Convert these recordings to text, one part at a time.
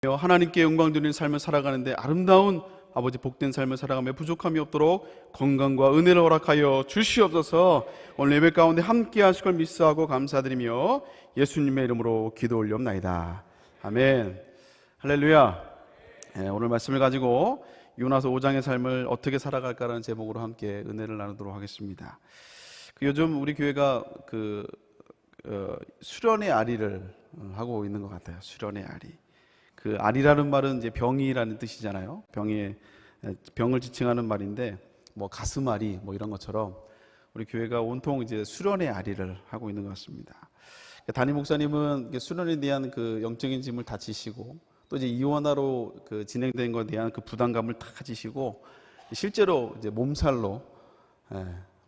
하나님께 영광 드리는 삶을 살아가는데 아름다운 아버지 복된 삶을 살아가며 부족함이 없도록 건강과 은혜를 허락하여 주시옵소서. 오늘 예배 가운데 함께 하실 걸 믿사하고 감사드리며 예수님의 이름으로 기도 올려옵나이다. 아멘. 할렐루야. 오늘 말씀을 가지고 요나서 5장의 삶을 어떻게 살아갈까라는 제목으로 함께 은혜를 나누도록 하겠습니다. 요즘 우리 교회가 수련의 아리를 하고 있는 것 같아요. 수련의 아리. 그 아리라는 말은 이제 병이라는 뜻이잖아요. 병을 지칭하는 말인데, 뭐 가슴앓이 뭐 이런 것처럼 우리 교회가 온통 이제 수련의 아리를 하고 있는 것 같습니다. 담임 목사님은 수련에 대한 그 영적인 짐을 다 지시고, 또 이제 이원화로 진행된 것에 대한 그 부담감을 다 지시고, 실제로 이제 몸살로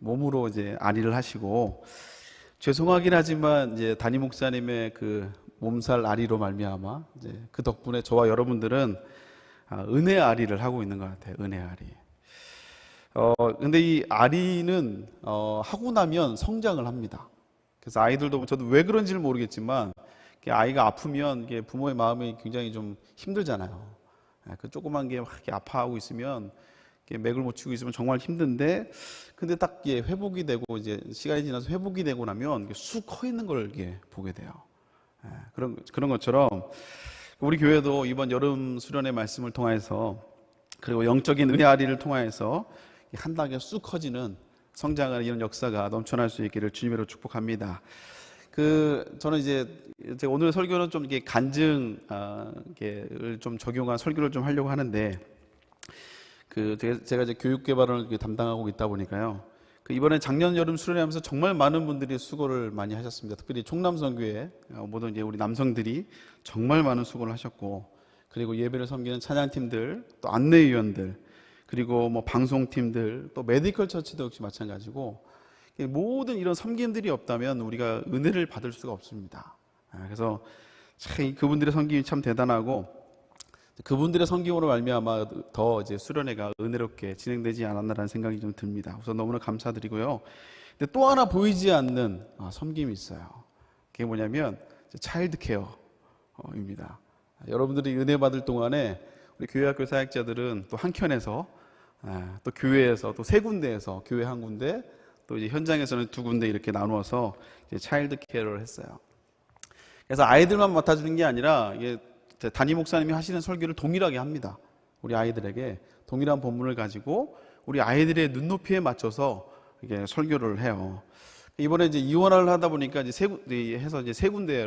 몸으로 이제 아리를 하시고, 죄송하긴 하지만 이제 담임 목사님의 그 몸살 아리로 말미암아 이제 그 덕분에 저와 여러분들은 은혜 아리를 하고 있는 것 같아요. 은혜 아리. 근데 이 아리는 하고 나면 성장을 합니다. 그래서 아이들도 저도 왜 그런지를 모르겠지만 아이가 아프면 이게 부모의 마음이 굉장히 좀 힘들잖아요. 그 조그만 게 막 이렇게 아파하고 있으면 맥을 못 치고 있으면 정말 힘든데, 근데 딱 회복이 되고 이제 시간이 지나서 회복이 되고 나면 쑥 커 있는 걸 보게 돼요. 그런 것처럼 우리 교회도 이번 여름 수련의 말씀을 통해서, 그리고 영적인 은혜 아리를 통해서 한 단계 쑥 커지는 성장하는 이런 역사가 넘쳐날 수 있기를 주님으로 축복합니다. 저는 이제 오늘 설교는 좀 이게 간증을 좀 적용한 설교를 좀 하려고 하는데, 제가 이제 교육 개발을 담당하고 있다 보니까요. 이번에 작년 여름 수련회하면서 정말 많은 분들이 수고를 많이 하셨습니다. 특별히 총남성교회 모든 이제 우리 남성들이 정말 많은 수고를 하셨고, 그리고 예배를 섬기는 찬양팀들, 또 안내위원들, 그리고 뭐 방송팀들, 또 메디컬 처치도 역시 마찬가지고, 모든 이런 섬김들이 없다면 우리가 은혜를 받을 수가 없습니다. 그래서 참 그분들의 섬김이 참 대단하고, 그분들의 섬김으로 말미암아 더 이제 수련회가 은혜롭게 진행되지 않았나라는 생각이 좀 듭니다. 우선 너무나 감사드리고요. 근데 또 하나 보이지 않는 섬김이 있어요. 그게 뭐냐면 차일드 케어입니다. 여러분들이 은혜 받을 동안에 우리 교회학교 사역자들은 또 한켠에서, 또 교회에서 또 세 군데에서, 교회 한 군데, 또 이제 현장에서는 두 군데 이렇게 나누어서 이제 차일드 케어를 했어요. 그래서 아이들만 맡아주는 게 아니라 이게 담임 목사님이 하시는 설교를 동일하게 합니다. 우리 아이들에게 동일한 본문을 가지고 우리 아이들의 눈높이에 맞춰서 이게 설교를 해요. 이번에 이제 이원화를 하다 보니까 이제 세 군데,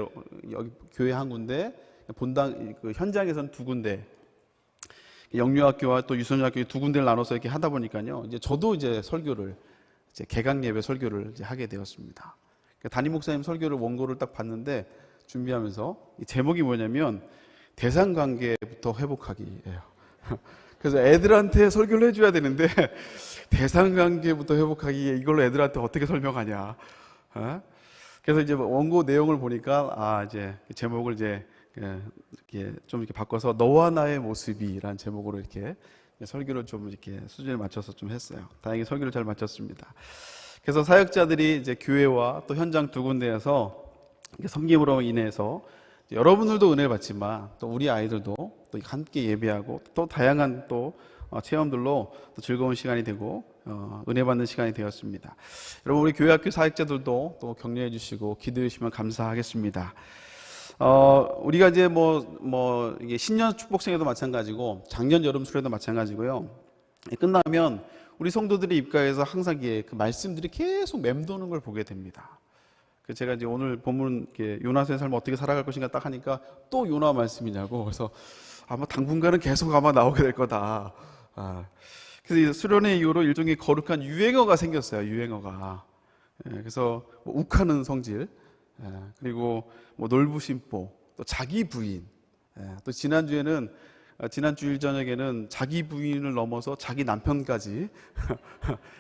여기 교회 한 군데, 본당 현장에서는 두 군데, 영유학교와 또 유소년학교 두 군데를 나눠서 이렇게 하다 보니까요. 이제 저도 이제 설교를 개강 예배 설교를 이제 하게 되었습니다. 담임 목사님 설교를 원고를 딱 봤는데 준비하면서 이 제목이 뭐냐면 대상관계부터 회복하기예요. 그래서 애들한테 설교를 해줘야 되는데 대상관계부터 회복하기, 이걸로 애들한테 어떻게 설명하냐. 그래서 이제 원고 내용을 보니까 이제 제목을 좀 이렇게 바꿔서 너와 나의 모습이라는 제목으로 이렇게 설교를 좀 이렇게 수준에 맞춰서 좀 했어요. 다행히 설교를 잘 마쳤습니다. 그래서 사역자들이 이제 교회와 또 현장 두 군데에서 섬김으로 인해서 여러분들도 은혜를 받지만 또 우리 아이들도 또 함께 예배하고 또 다양한 또 체험들로 또 즐거운 시간이 되고 은혜 받는 시간이 되었습니다. 여러분, 우리 교회학교 사역자들도 또 격려해 주시고 기도해 주시면 감사하겠습니다. 우리가 이제 이게 신년 축복생회도 마찬가지고 작년 여름 수련회도 마찬가지고요. 끝나면 우리 성도들이 입가에서 항상 그 말씀들이 계속 맴도는 걸 보게 됩니다. 제가 이제 오늘 본문 요나서의 삶을 어떻게 살아갈 것인가 딱 하니까 또 요나 말씀이냐고, 그래서 아마 당분간은 계속 아마 나오게 될 거다. 그래서 수련회 이후로 일종의 거룩한 유행어가 생겼어요. 유행어가. 그래서 욱하는 성질, 그리고 놀부심보, 또 자기 부인, 또 지난 주일 저녁에는 자기 부인을 넘어서 자기 남편까지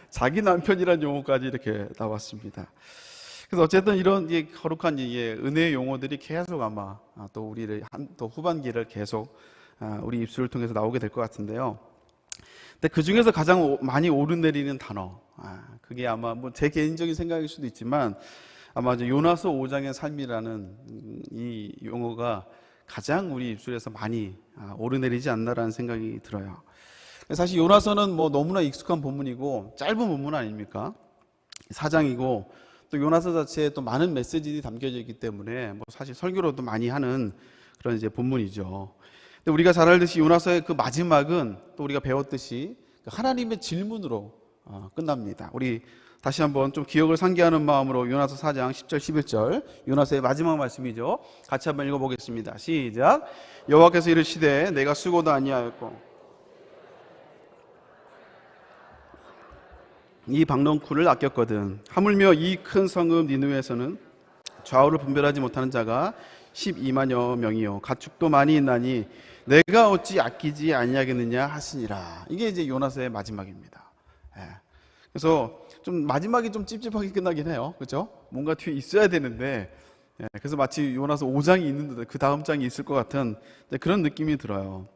자기 남편이라는 용어까지 이렇게 나왔습니다. 그래서 어쨌든 이런 거룩한 은혜의 용어들이 계속 아마 또 우리를 또 후반기를 계속 우리 입술을 통해서 나오게 될 것 같은데요. 근데 그 중에서 가장 많이 오르내리는 단어, 그게 아마 제 개인적인 생각일 수도 있지만 아마 요나서 5장의 삶이라는 이 용어가 가장 우리 입술에서 많이 오르내리지 않나라는 생각이 들어요. 사실 요나서는 뭐 너무나 익숙한 본문이고 짧은 본문 아닙니까? 4장이고 또 요나서 자체에 또 많은 메시지들이 담겨져 있기 때문에 뭐 사실 설교로도 많이 하는 그런 이제 본문이죠. 근데 우리가 잘 알듯이 요나서의 그 마지막은 또 우리가 배웠듯이 하나님의 질문으로 끝납니다. 우리 다시 한번 좀 기억을 상기하는 마음으로 요나서 4장 10절 11절 요나서의 마지막 말씀이죠. 같이 한번 읽어보겠습니다. 시작. 여호와께서 이르시되 내가 수고도 아니하였고 이 박넝쿨을 아꼈거든. 하물며 이 큰 성읍 니느웨에서는 좌우를 분별하지 못하는 자가 12만여 명이요 가축도 많이 있나니 내가 어찌 아끼지 아니하겠느냐 하시니라. 이게 이제 요나서의 마지막입니다. 그래서 좀 마지막이 좀 찝찝하게 끝나긴 해요. 그렇죠? 뭔가 뒤에 있어야 되는데 그래서 마치 요나서 5장이 있는데 그 다음 장이 있을 것 같은 그런 느낌이 들어요.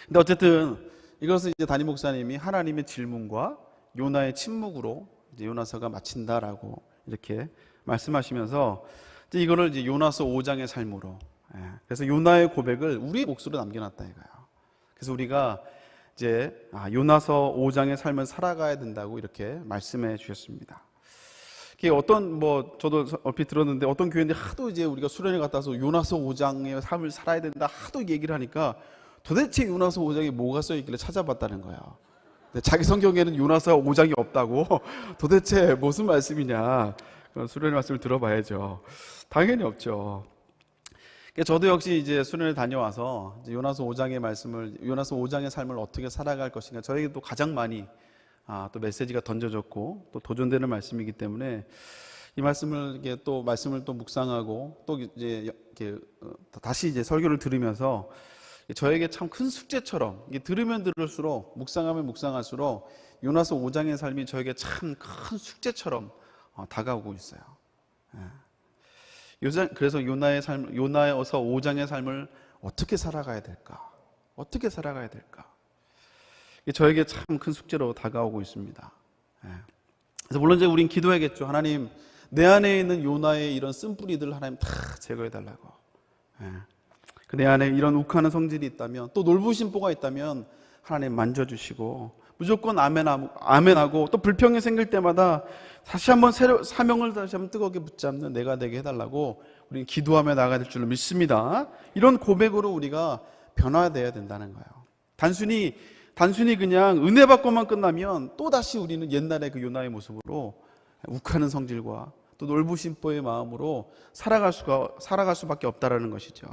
근데 어쨌든 이것은 이제 담임 목사님이 하나님의 질문과 요나의 침묵으로 이제 요나서가 마친다라고 이렇게 말씀하시면서 이제 이거를 이제 요나서 5장의 삶으로 그래서 요나의 고백을 우리 몫으로 남겨놨다 이거예요. 그래서 우리가 이제 요나서 5장의 삶을 살아가야 된다고 이렇게 말씀해 주셨습니다. 이게 어떤 뭐 저도 얼핏 들었는데 어떤 교회인데 하도 이제 우리가 수련회 갔다 와서 요나서 5장의 삶을 살아야 된다 하도 얘기를 하니까 도대체 요나서 5장에 뭐가 써 있길래 찾아봤다는 거예요. 자기 성경에는 요나서 5장이 없다고 도대체 무슨 말씀이냐 수련회 말씀을 들어봐야죠. 당연히 없죠. 저도 역시 이제 수련회 다녀와서 요나서 5장의 말씀을 요나서 5장의 삶을 어떻게 살아갈 것인가 저에게 또 가장 많이 또 메시지가 던져졌고 또 도전되는 말씀이기 때문에 이 말씀을 이렇게 또 말씀을 또 묵상하고 또 이제 이렇게 다시 이제 설교를 들으면서 저에게 참 큰 숙제처럼 들으면 들을수록 묵상하면 묵상할수록 요나서 5장의 삶이 저에게 참 큰 숙제처럼 다가오고 있어요. 그래서 요나서 5장의 삶을 어떻게 살아가야 될까? 어떻게 살아가야 될까? 저에게 참 큰 숙제로 다가오고 있습니다. 그래서 물론 이제 우린 기도해야겠죠. 하나님, 내 안에 있는 요나의 이런 쓴뿌리들 하나님 다 제거해달라고. 내 안에 이런 욱하는 성질이 있다면 또 놀부심보가 있다면 하나님 만져주시고 무조건 아멘하고 또 불평이 생길 때마다 다시 한번 사명을 다시 한번 뜨겁게 붙잡는 내가 되게 해달라고 우리는 기도하며 나아가야 될 줄로 믿습니다. 이런 고백으로 우리가 변화되어야 된다는 거예요. 단순히 그냥 은혜 받고만 끝나면 또 다시 우리는 옛날의 그 요나의 모습으로 욱하는 성질과 또 놀부심보의 마음으로 살아갈 수밖에 없다라는 것이죠.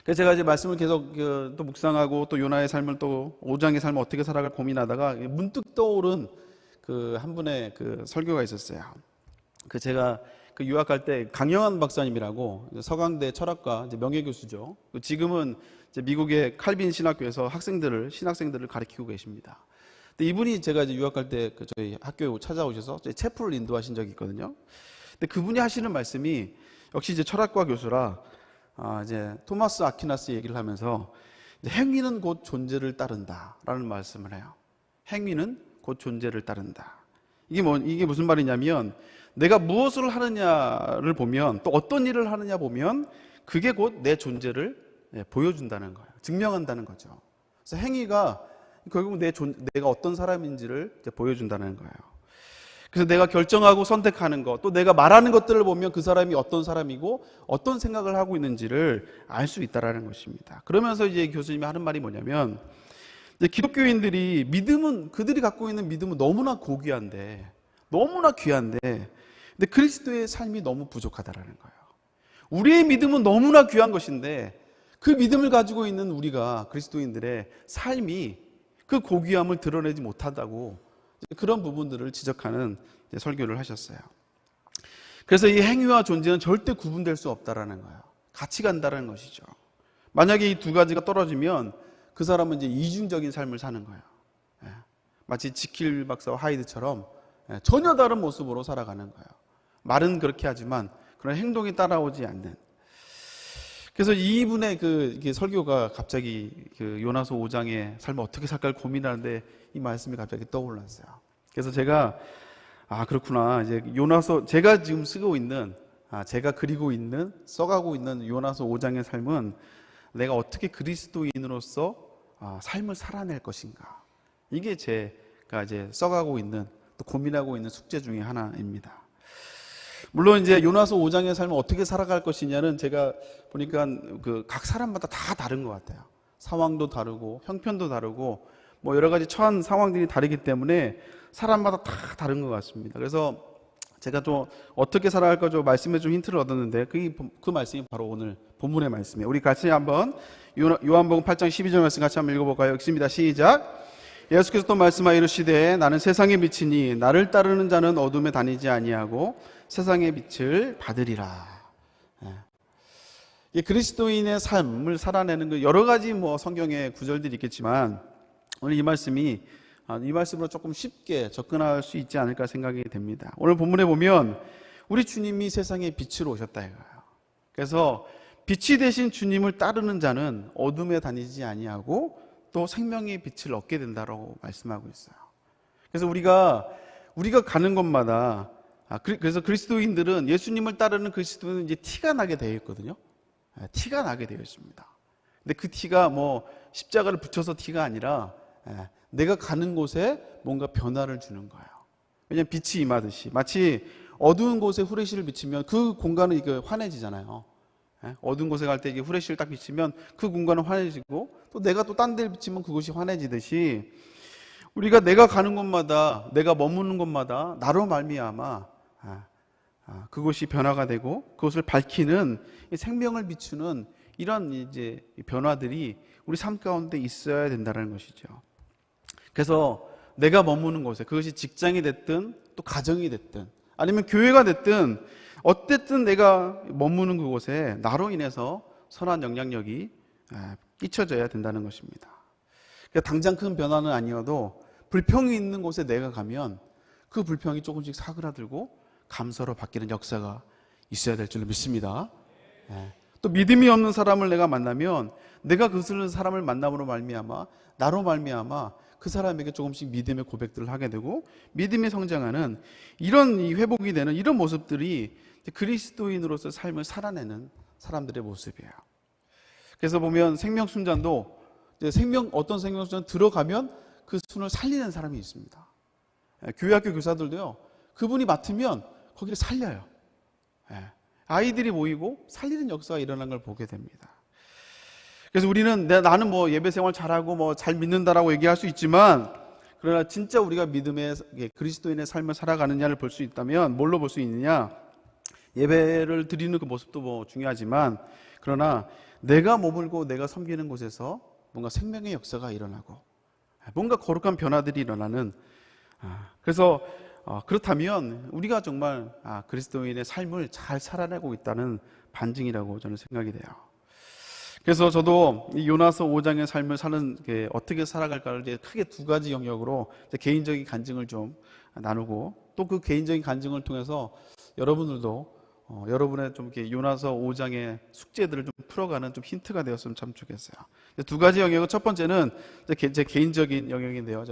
그래서 제가 이제 말씀을 계속 또 묵상하고 또 요나의 삶을 또 5장의 삶을 어떻게 살아갈 고민하다가 문득 떠오른 그 한 분의 그 설교가 있었어요. 제가 그 유학할 때 강영환 박사님이라고 서강대 철학과 명예교수죠. 지금은 이제 미국의 칼빈 신학교에서 신학생들을 가르치고 계십니다. 근데 이분이 제가 이제 유학할 때 저희 학교에 찾아오셔서 체프를 인도하신 적이 있거든요. 근데 그분이 하시는 말씀이 역시 이제 철학과 교수라 이제 토마스 아퀴나스 얘기를 하면서 행위는 곧 존재를 따른다라는 말씀을 해요. 행위는 곧 존재를 따른다. 이게 무슨 말이냐면 내가 무엇을 하느냐를 보면 또 어떤 일을 하느냐 보면 그게 곧 내 존재를 보여준다는 거예요. 증명한다는 거죠. 그래서 행위가 결국 내가 어떤 사람인지를 보여준다는 거예요. 그래서 내가 결정하고 선택하는 것, 또 내가 말하는 것들을 보면 그 사람이 어떤 사람이고 어떤 생각을 하고 있는지를 알 수 있다라는 것입니다. 그러면서 이제 교수님이 하는 말이 뭐냐면 이제 기독교인들이 그들이 갖고 있는 믿음은 너무나 고귀한데 너무나 귀한데 근데 그리스도의 삶이 너무 부족하다라는 거예요. 우리의 믿음은 너무나 귀한 것인데 그 믿음을 가지고 있는 우리가 그리스도인들의 삶이 그 고귀함을 드러내지 못한다고 그런 부분들을 지적하는 설교를 하셨어요. 그래서 이 행위와 존재는 절대 구분될 수 없다라는 거예요. 같이 간다는 것이죠. 만약에 이 두 가지가 떨어지면 그 사람은 이제 이중적인 삶을 사는 거예요. 마치 지킬 박사와 하이드처럼 전혀 다른 모습으로 살아가는 거예요. 말은 그렇게 하지만 그런 행동이 따라오지 않는. 그래서 이분의 그 설교가 갑자기 그 요나서 5장의 삶을 어떻게 살까 고민하는데 이 말씀이 갑자기 떠올랐어요. 그래서 제가 그렇구나. 이제 요나서 제가 지금 쓰고 있는 제가 그리고 있는, 써가고 있는 요나서 5장의 삶은 내가 어떻게 그리스도인으로서 삶을 살아낼 것인가. 이게 제가 이제 써가고 있는, 또 고민하고 있는 숙제 중에 하나입니다. 물론 이제 요나서 5장의 삶을 어떻게 살아갈 것이냐는 제가 보니까 각 사람마다 다 다른 것 같아요. 상황도 다르고 형편도 다르고 뭐 여러 가지 처한 상황들이 다르기 때문에 사람마다 다 다른 것 같습니다. 그래서 제가 또 어떻게 살아갈까 좀 말씀에 좀 힌트를 얻었는데 그 말씀이 바로 오늘 본문의 말씀이에요. 우리 같이 한번 요한복음 8장 12절 말씀 같이 한번 읽어볼까요? 읽습니다. 시작. 예수께서 또 말씀하여 이르시되 나는 세상의 빛이니 나를 따르는 자는 어둠에 다니지 아니하고 세상의 빛을 받으리라. 그리스도인의 삶을 살아내는 여러 가지 뭐 성경의 구절들이 있겠지만 오늘 이 말씀으로 조금 쉽게 접근할 수 있지 않을까 생각이 됩니다. 오늘 본문에 보면 우리 주님이 세상의 빛으로 오셨다 이거예요. 그래서 빛이 되신 주님을 따르는 자는 어둠에 다니지 아니하고 또 생명의 빛을 얻게 된다라고 말씀하고 있어요. 그래서 우리가 가는 곳마다 그래서 그리스도인들은 예수님을 따르는 그리스도인은 이제 티가 나게 되어 있거든요. 티가 나게 되어 있습니다. 근데 그 티가 뭐 십자가를 붙여서 티가 아니라 내가 가는 곳에 뭔가 변화를 주는 거예요. 왜냐하면 빛이 임하듯이 마치 어두운 곳에 후레쉬를 비치면 그 공간은 이게 환해지잖아요. 어두운 곳에 갈 때 이게 후레쉬를 딱 비치면 그 공간은 환해지고 또 내가 또 딴 데를 비치면 그곳이 환해지듯이 우리가 내가 가는 곳마다 내가 머무는 곳마다 나로 말미암아 그곳이 변화가 되고 그것을 밝히는 생명을 비추는 이런 이제 변화들이 우리 삶 가운데 있어야 된다는 것이죠. 그래서 내가 머무는 곳에 그것이 직장이 됐든 또 가정이 됐든 아니면 교회가 됐든 어쨌든 내가 머무는 그곳에 나로 인해서 선한 영향력이 끼쳐져야 된다는 것입니다. 그러니까 당장 큰 변화는 아니어도 불평이 있는 곳에 내가 가면 그 불평이 조금씩 사그라들고 감사로 바뀌는 역사가 있어야 될 줄로 믿습니다. 또 믿음이 없는 사람을 내가 만나면 내가 그 사람을 만남으로 말미암아 나로 말미암아 그 사람에게 조금씩 믿음의 고백들을 하게 되고 믿음이 성장하는 이런 회복이 되는 이런 모습들이 그리스도인으로서 삶을 살아내는 사람들의 모습이에요. 그래서 보면 생명순잔도 어떤 생명순잔 들어가면 그 순을 살리는 사람이 있습니다. 교회학교 교사들도요, 그분이 맡으면 거기를 살려요. 아이들이 모이고 살리는 역사가 일어나는 걸 보게 됩니다. 그래서 우리는 나는 뭐 예배 생활 잘하고 뭐 잘 믿는다라고 얘기할 수 있지만 그러나 진짜 우리가 믿음의 그리스도인의 삶을 살아가느냐를 볼 수 있다면 뭘로 볼 수 있느냐? 예배를 드리는 그 모습도 뭐 중요하지만 그러나 내가 머물고 내가 섬기는 곳에서 뭔가 생명의 역사가 일어나고 뭔가 거룩한 변화들이 일어나는 그래서 그렇다면 우리가 정말 그리스도인의 삶을 잘 살아내고 있다는 반증이라고 저는 생각이 돼요. 그래서 저도 이 요나서 5장의 삶을 사는 게 어떻게 살아갈까를 이제 크게 두 가지 영역으로 개인적인 간증을 좀 나누고 또 그 개인적인 간증을 통해서 여러분들도 여러분의 좀 이렇게 요나서 5장의 숙제들을 좀 풀어가는 좀 힌트가 되었으면 참 좋겠어요. 두 가지 영역은 첫 번째는 제 개인적인 영역인데요.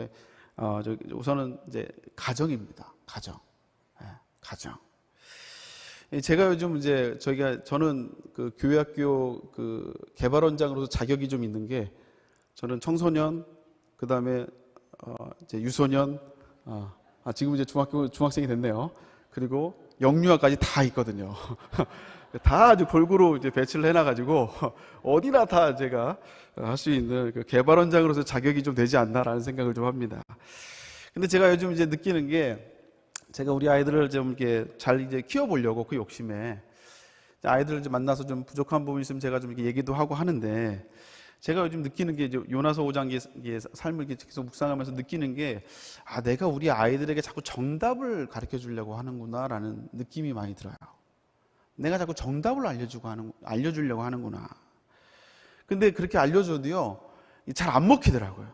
우선은 이제 가정입니다. 가정. 제가 요즘 이제 저는 그 교회학교 그 개발원장으로서 자격이 좀 있는 게 저는 청소년, 그 다음에 이제 유소년, 지금 이제 중학생이 됐네요. 그리고 영유아까지 다 있거든요. 다 아주 골고루 이제 배치를 해놔가지고 어디나 다 제가 할 수 있는 그 개발원장으로서 자격이 좀 되지 않나라는 생각을 좀 합니다. 근데 제가 요즘 이제 느끼는 게 제가 우리 아이들을 좀 이렇게 잘 이제 키워보려고 그 욕심에 아이들을 좀 만나서 좀 부족한 부분이 있으면 제가 좀 이렇게 얘기도 하고 하는데 제가 요즘 느끼는 게 이제 요나서 5장의 삶을 계속 묵상하면서 느끼는 게 내가 우리 아이들에게 자꾸 정답을 가르쳐 주려고 하는구나라는 느낌이 많이 들어요. 내가 자꾸 정답을 알려주려고 하는구나. 근데 그렇게 알려줘도요 잘 안 먹히더라고요.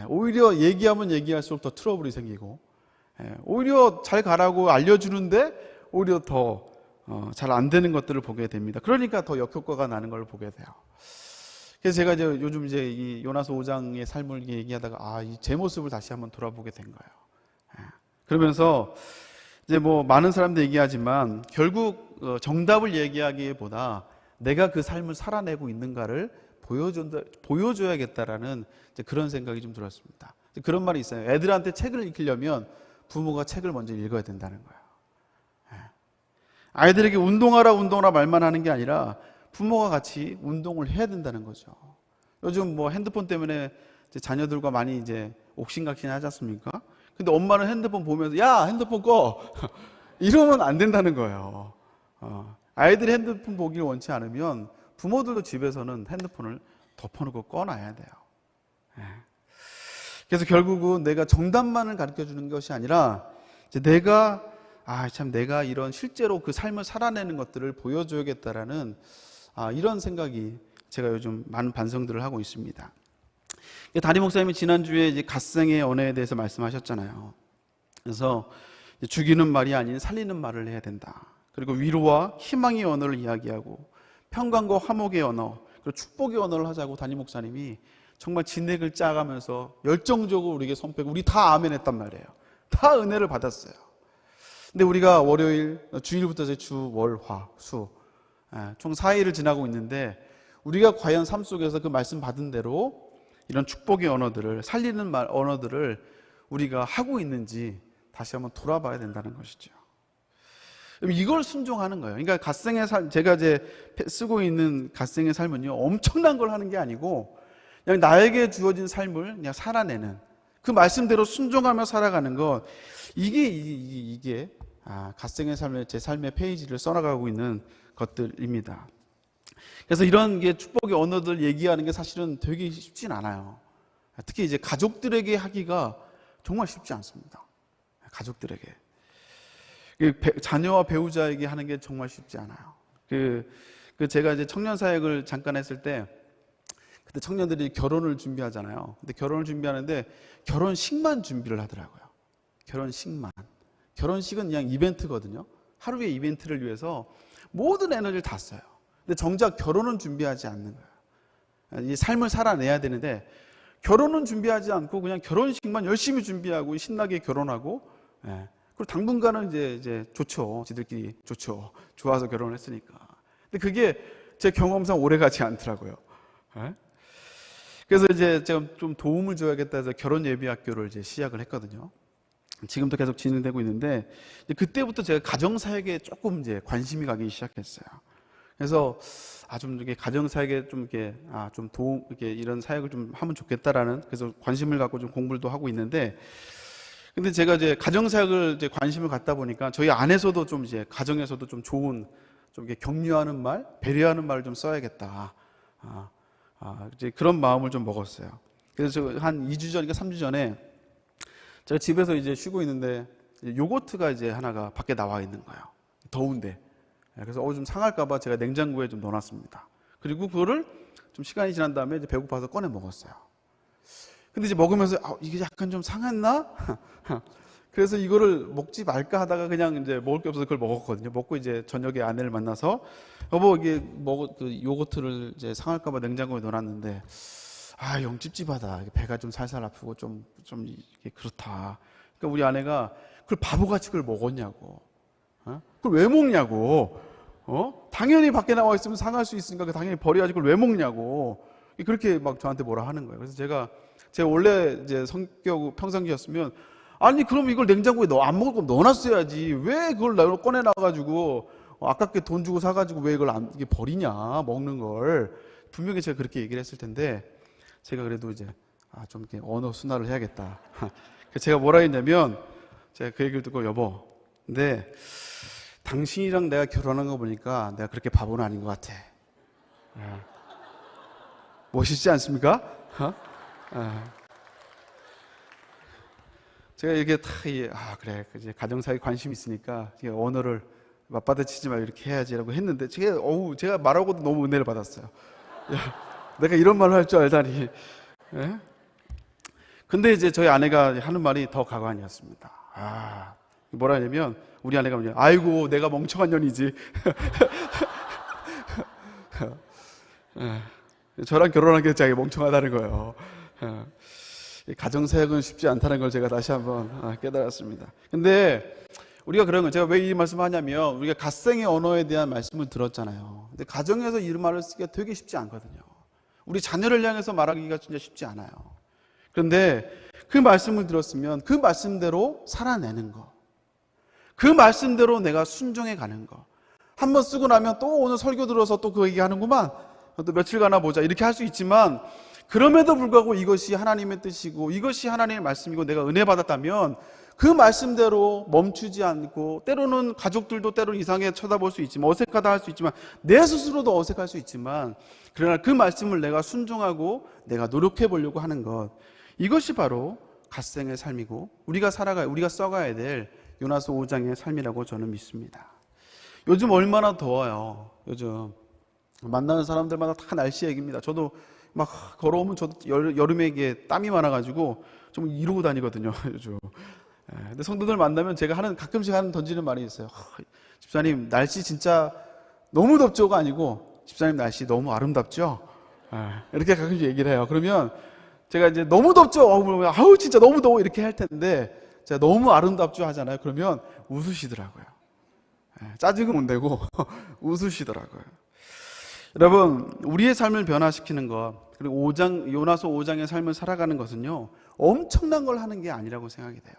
오히려 얘기하면 얘기할수록 더 트러블이 생기고 오히려 잘 가라고 알려주는데 오히려 더 잘 안 되는 것들을 보게 됩니다. 그러니까 더 역효과가 나는 걸 보게 돼요. 그래서 제가 이제 요즘 이제 이 요나서 5장의 삶을 얘기하다가 제 모습을 다시 한번 돌아보게 된 거예요. 그러면서 이제 뭐 많은 사람들 얘기하지만 결국 정답을 얘기하기보다 내가 그 삶을 살아내고 있는가를 보여줘야겠다라는 이제 그런 생각이 좀 들었습니다. 그런 말이 있어요. 애들한테 책을 읽히려면 부모가 책을 먼저 읽어야 된다는 거예요. 아이들에게 운동하라 말만 하는 게 아니라 부모가 같이 운동을 해야 된다는 거죠. 요즘 뭐 핸드폰 때문에 이제 자녀들과 많이 이제 옥신각신 하지 않습니까? 근데 엄마는 핸드폰 보면서 야 핸드폰 꺼 이러면 안 된다는 거예요. 아이들이 핸드폰 보기를 원치 않으면 부모들도 집에서는 핸드폰을 덮어놓고 꺼놔야 돼요. 그래서 결국은 내가 정답만을 가르쳐 주는 것이 아니라 이제 내가 이런 실제로 그 삶을 살아내는 것들을 보여줘야겠다라는 이런 생각이 제가 요즘 많은 반성들을 하고 있습니다. 담임 목사님이 지난주에 이제 갓생의 언어에 대해서 말씀하셨잖아요. 그래서 죽이는 말이 아닌 살리는 말을 해야 된다. 그리고 위로와 희망의 언어를 이야기하고 평강과 화목의 언어, 그리고 축복의 언어를 하자고 담임 목사님이 정말 진액을 짜가면서 열정적으로 우리에게 선포하고 우리 다 아멘했단 말이에요. 다 은혜를 받았어요. 근데 우리가 월요일, 주일부터 주, 월, 화, 수 총 4일을 지나고 있는데 우리가 과연 삶 속에서 그 말씀 받은 대로 이런 축복의 언어들을 살리는 말 언어들을 우리가 하고 있는지 다시 한번 돌아봐야 된다는 것이죠. 이걸 순종하는 거예요. 그러니까 갓생의 삶, 제가 이제 쓰고 있는 갓생의 삶은요, 엄청난 걸 하는 게 아니고 그냥 나에게 주어진 삶을 그냥 살아내는 그 말씀대로 순종하며 살아가는 것, 이게 갓생의 삶의 제 삶의 페이지를 써나가고 있는 것들입니다. 그래서 이런 게 축복의 언어들 얘기하는 게 사실은 되게 쉽진 않아요. 특히 이제 가족들에게 하기가 정말 쉽지 않습니다. 가족들에게. 자녀와 배우자에게 하는 게 정말 쉽지 않아요. 제가 이제 청년 사역을 잠깐 했을 때, 그때 청년들이 결혼을 준비하잖아요. 근데 결혼을 준비하는데 결혼식만 준비를 하더라고요. 결혼식만. 결혼식은 그냥 이벤트거든요. 하루의 이벤트를 위해서 모든 에너지를 다 써요. 근데 정작 결혼은 준비하지 않는 거예요. 이 삶을 살아내야 되는데 결혼은 준비하지 않고 그냥 결혼식만 열심히 준비하고 신나게 결혼하고, 그리고 당분간은 이제 좋죠. 지들끼리 좋죠. 좋아서 결혼을 했으니까. 근데 그게 제 경험상 오래 가지 않더라고요. 그래서 이제 제가 좀 도움을 줘야겠다 해서 결혼 예비학교를 이제 시작을 했거든요. 지금도 계속 진행되고 있는데, 그때부터 제가 가정사역에 조금 이제 관심이 가기 시작했어요. 그래서 좀 이렇게 가정사역에 좀 이렇게 좀 도움, 이렇게 이런 사역을 좀 하면 좋겠다라는, 그래서 관심을 갖고 좀 공부도 하고 있는데, 근데 제가 이제 가정사역을 이제 관심을 갖다 보니까 저희 안에서도 좀 이제 가정에서도 좀 좋은, 좀 이렇게 격려하는 말, 배려하는 말을 좀 써야겠다. 이제 그런 마음을 좀 먹었어요. 그래서 한 2주 전, 그러니까 3주 전에 제가 집에서 이제 쉬고 있는데 요거트가 이제 하나가 밖에 나와 있는 거예요. 더운데. 그래서 좀 상할까봐 제가 냉장고에 좀 넣어놨습니다. 그리고 그거를 좀 시간이 지난 다음에 이제 배고파서 꺼내 먹었어요. 근데 이제 먹으면서 이게 약간 좀 상했나? 그래서 이거를 먹지 말까 하다가 그냥 이제 먹을 게 없어서 그걸 먹었거든요. 먹고 이제 저녁에 아내를 만나서 여보 이게 그 요거트를 이제 상할까봐 냉장고에 넣어놨는데 영 찝찝하다. 배가 좀 살살 아프고 좀 이게 그렇다. 그러니까 우리 아내가 그걸 바보같이 그걸 먹었냐고. 그걸 왜 먹냐고. 당연히 밖에 나와 있으면 상할 수 있으니까 당연히 버려야지 그걸 왜 먹냐고. 그렇게 막 저한테 뭐라 하는 거예요. 그래서 제 원래 이제 성격 평상시였으면 아니 그럼 이걸 냉장고에 안 먹을 거면 넣어놨어야지. 왜 그걸 꺼내 놔가지고 아깝게 돈 주고 사가지고 왜 이걸 이게 버리냐 먹는 걸. 분명히 제가 그렇게 얘기를 했을 텐데 제가 그래도 이제 좀 이렇게 언어 순화를 해야겠다. 제가 뭐라 했냐면 제가 그 얘기를 듣고 여보, 근데 당신이랑 내가 결혼한 거 보니까 내가 그렇게 바보는 아닌 것 같아. 멋있지 않습니까? 제가 이렇게 그래 이제 가정사에 관심 있으니까 언어를 맞받아치지 말고 이렇게 해야지라고 했는데 제가 말하고도 너무 은혜를 받았어요. 야, 내가 이런 말을 할 줄 알다니. 근데 이제 저희 아내가 하는 말이 더 가관이었습니다. 뭐라 하냐면 우리 아내가 뭐냐, 아이고 내가 멍청한 년이지. 저랑 결혼한 게 자기 멍청하다는 거예요. 가정사역은 쉽지 않다는 걸 제가 다시 한번 깨달았습니다. 근데 우리가 그런 거, 제가 왜 이 말씀을 하냐면 우리가 갓생의 언어에 대한 말씀을 들었잖아요. 근데 가정에서 이 말을 쓰기가 되게 쉽지 않거든요. 우리 자녀를 향해서 말하기가 진짜 쉽지 않아요. 그런데 그 말씀을 들었으면 그 말씀대로 살아내는 거, 그 말씀대로 내가 순종해 가는 거. 한번 쓰고 나면 또 오늘 설교 들어서 또 그 얘기하는구만, 또 며칠 가나 보자, 이렇게 할 수 있지만, 그럼에도 불구하고 이것이 하나님의 뜻이고 이것이 하나님의 말씀이고 내가 은혜 받았다면 그 말씀대로 멈추지 않고, 때로는 가족들도 때로는 이상하게 쳐다볼 수 있지만, 어색하다 할 수 있지만, 내 스스로도 어색할 수 있지만, 그러나 그 말씀을 내가 순종하고 내가 노력해 보려고 하는 것, 이것이 바로 갓생의 삶이고 우리가 써가야 될 요나서 5장의 삶이라고 저는 믿습니다. 요즘 얼마나 더워요. 요즘 만나는 사람들마다 다 날씨 얘기입니다. 저도 막 걸어오면 저도 여름에 이게 땀이 많아가지고 좀 이러고 다니거든요, 요즘. 근데 성도들 만나면 제가 가끔씩 던지는 말이 있어요. 집사님, 날씨 진짜 너무 덥죠가 아니고, 집사님 날씨 너무 아름답죠? 이렇게 가끔씩 얘기를 해요. 그러면 제가 이제 너무 덥죠? 아우 진짜 너무 더워, 이렇게 할 텐데 제가 너무 아름답죠 하잖아요. 그러면 웃으시더라고요. 짜증은 못 내고 웃으시더라고요. 여러분, 우리의 삶을 변화시키는 것, 그리고 요나서 5장의 삶을 살아가는 것은요, 엄청난 걸 하는 게 아니라고 생각이 돼요.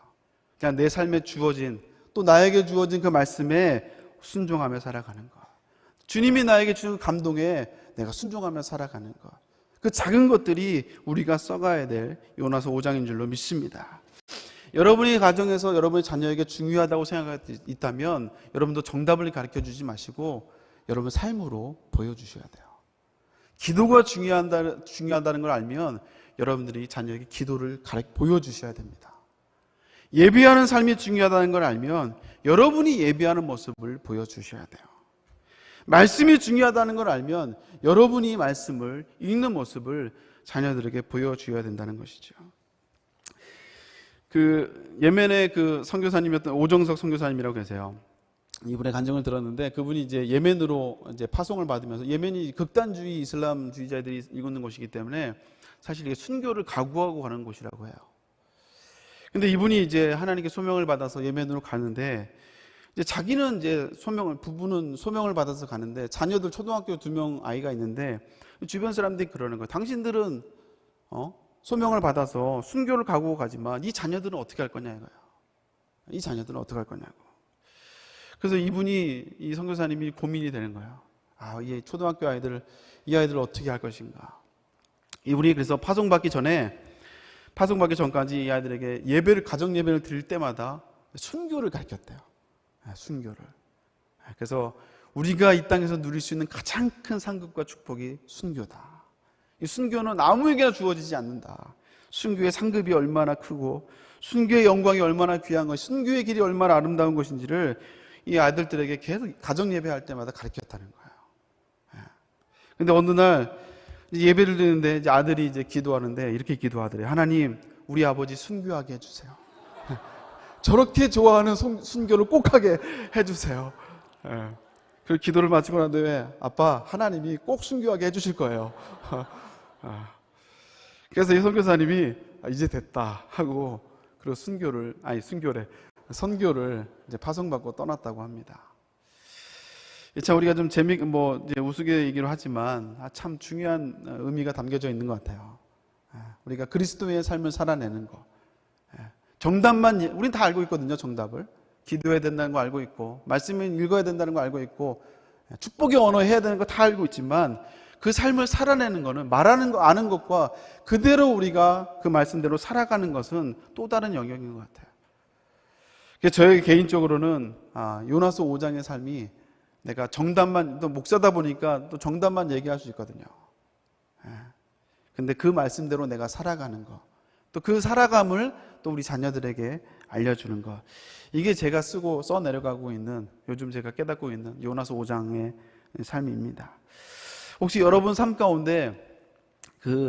그냥 내 삶에 주어진, 또 나에게 주어진 그 말씀에 순종하며 살아가는 것, 주님이 나에게 주는 감동에 내가 순종하며 살아가는 것, 그 작은 것들이 우리가 써가야 될 요나서 5장인 줄로 믿습니다. 여러분의 가정에서 여러분의 자녀에게 중요하다고 생각이 있다면 여러분도 정답을 가르쳐주지 마시고 여러분 삶으로 보여주셔야 돼요. 기도가 중요하다는 걸 알면 여러분들이 자녀에게 기도를 보여주셔야 됩니다. 예배하는 삶이 중요하다는 걸 알면 여러분이 예배하는 모습을 보여주셔야 돼요. 말씀이 중요하다는 걸 알면 여러분이 말씀을 읽는 모습을 자녀들에게 보여줘야 된다는 것이죠. 예멘의 선교사님이었던 오정석 선교사님이라고 계세요. 이분의 간증을 들었는데, 그분이 이제 예멘으로 이제 파송을 받으면서, 예멘이 극단주의 이슬람주의자들이 있는 곳이기 때문에 사실 이게 순교를 각오하고 가는 곳이라고 해요. 근데 이분이 이제 하나님께 소명을 받아서 예멘으로 가는데, 이제 자기는 부부는 소명을 받아서 가는데, 자녀들 초등학교 2명 아이가 있는데, 주변 사람들이 그러는 거예요. 당신들은 소명을 받아서 순교를 각오하고 가지만 이 자녀들은 어떻게 할 거냐 이거예요. 이 자녀들은 어떻게 할 거냐고. 그래서 이 선교사님이 고민이 되는 거예요. 이 초등학교 이 아이들을 어떻게 할 것인가. 이분이 그래서 파송받기 전까지 이 아이들에게 가정 예배를 드릴 때마다 순교를 가르쳤대요. 순교를. 그래서 우리가 이 땅에서 누릴 수 있는 가장 큰 상급과 축복이 순교다. 이 순교는 아무에게나 주어지지 않는다. 순교의 상급이 얼마나 크고 순교의 영광이 얼마나 귀한 것, 순교의 길이 얼마나 아름다운 것인지를 이 아들들에게 계속 가정 예배할 때마다 가르쳤다는 거예요. 근데 어느 날 예배를 드리는데 이제 아들이 이제 기도하는데 이렇게 기도하더래요. 하나님, 우리 아버지 순교하게 해주세요. 저렇게 좋아하는 순교를 꼭 하게 해주세요. 그 기도를 마치고 난 뒤에 아빠, 하나님이 꼭 순교하게 해주실 거예요. 그래서 이 선교사님이 이제 됐다 하고, 그리고 선교를 이제 파송받고 떠났다고 합니다. 참 우리가 좀 이제 우스개 얘기로 하지만 참 중요한 의미가 담겨져 있는 것 같아요. 우리가 그리스도의 삶을 살아내는 거. 정답만, 우린 다 알고 있거든요, 정답을. 기도해야 된다는 거 알고 있고, 말씀을 읽어야 된다는 거 알고 있고, 축복의 언어 해야 되는 거 다 알고 있지만, 그 삶을 살아내는 거는 말하는 거, 아는 것과 그대로 우리가 그 말씀대로 살아가는 것은 또 다른 영역인 것 같아요. 그래서 저희 개인적으로는 요나서 5장의 삶이, 내가 정답만, 또 목사다 보니까 또 정답만 얘기할 수 있거든요. 근데 그 말씀대로 내가 살아가는 거, 또 그 살아감을 또 우리 자녀들에게 알려주는 것, 이게 제가 써 내려가고 있는, 요즘 제가 깨닫고 있는 요나서 5장의 삶입니다. 혹시 여러분 삶 가운데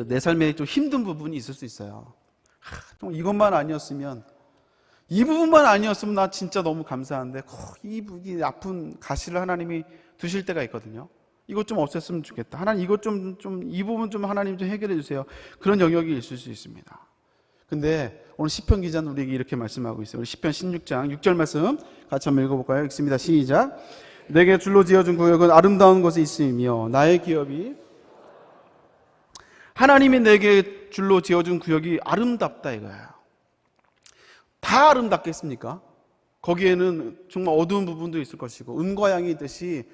내 삶에 좀 힘든 부분이 있을 수 있어요. 좀 이것만 아니었으면, 이 부분만 아니었으면 나 진짜 너무 감사한데 이 아픈 가시를 하나님이 두실 때가 있거든요. 이것 좀 없앴으면 좋겠다. 하나님, 이것 이 부분 좀 하나님 좀 해결해 주세요. 그런 영역이 있을 수 있습니다. 근데 오늘 시편 기자는 우리에게 이렇게 말씀하고 있어요. 우리 시편 16장 6절 말씀 같이 한번 읽어볼까요? 읽습니다. 시작. 내게 줄로 지어준 구역은 아름다운 곳에 있으며 나의 기업이, 하나님이 내게 줄로 지어준 구역이 아름답다 이거예요. 다 아름답겠습니까? 거기에는 정말 어두운 부분도 있을 것이고 음과 양이 있듯이